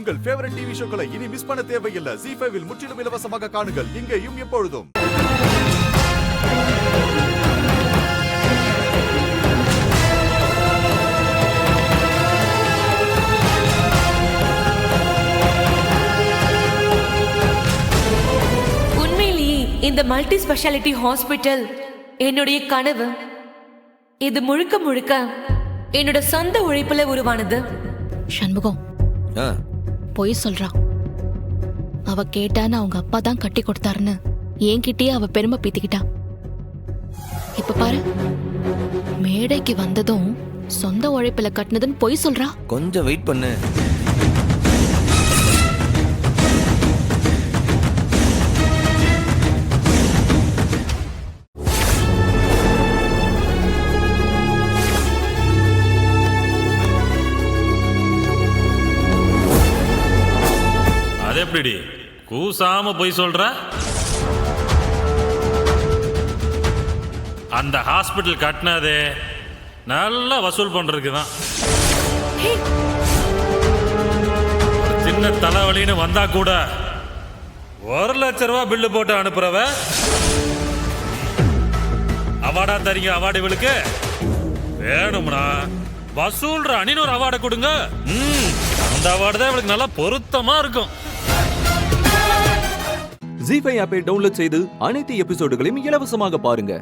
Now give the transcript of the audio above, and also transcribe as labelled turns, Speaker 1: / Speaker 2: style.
Speaker 1: உங்கள் favourite TV ஷோக்களை இனி miss பண்ண தேவையில்லை. ZEE5 இல் முற்றிலும் இலவசமாக காணுங்கள். இங்கேயும் எப்பொழுதும்.
Speaker 2: உண்மையிலேயே இந்த மல்டி ஸ்பெஷாலிட்டி ஹாஸ்பிட்டல் என்னுடைய கனவு. இது முழுக்க முழுக்க என்னோட சொந்த உழைப்புல உருவானது.
Speaker 3: சண்முகம் பொய் சொல்றா. அவ கேட்டான்னு அவங்க அப்பா தான் கட்டி கொடுத்தாருன்னு என்கிட்டயே அவ பெருமை பீத்திக்கிட்டா. இப்ப பாரு, மேடைக்கு வந்ததும் சொந்த உழைப்புல கட்டினதுன்னு பொய் சொல்றா.
Speaker 4: கொஞ்சம் வெயிட் பண்ணு.
Speaker 5: எப்படி கூசாம போய் சொல்ற? அந்த ஹாஸ்பிட்டல் கட்டினதே நல்லா வசூல் பண்றதுக்குதான். சின்ன தலைவலின்னு வந்தா கூட 1 லட்சம் ரூபாய் பில்லு போட்டு அனுப்புறவ அவார்டா தரீங்க. அவார்டு இவளுக்கு வேணும்னா வசூல் ராணின்னு ஒரு அவார்டை கொடுங்க. அந்த அவார்டு தான் இவளுக்கு நல்லா பொருத்தமா இருக்கும்.
Speaker 6: ZEE5 ஆப்பை டவுன்லோட் செய்து அனைத்து எபிசோடுகளையும் இலவசமாக பாருங்க.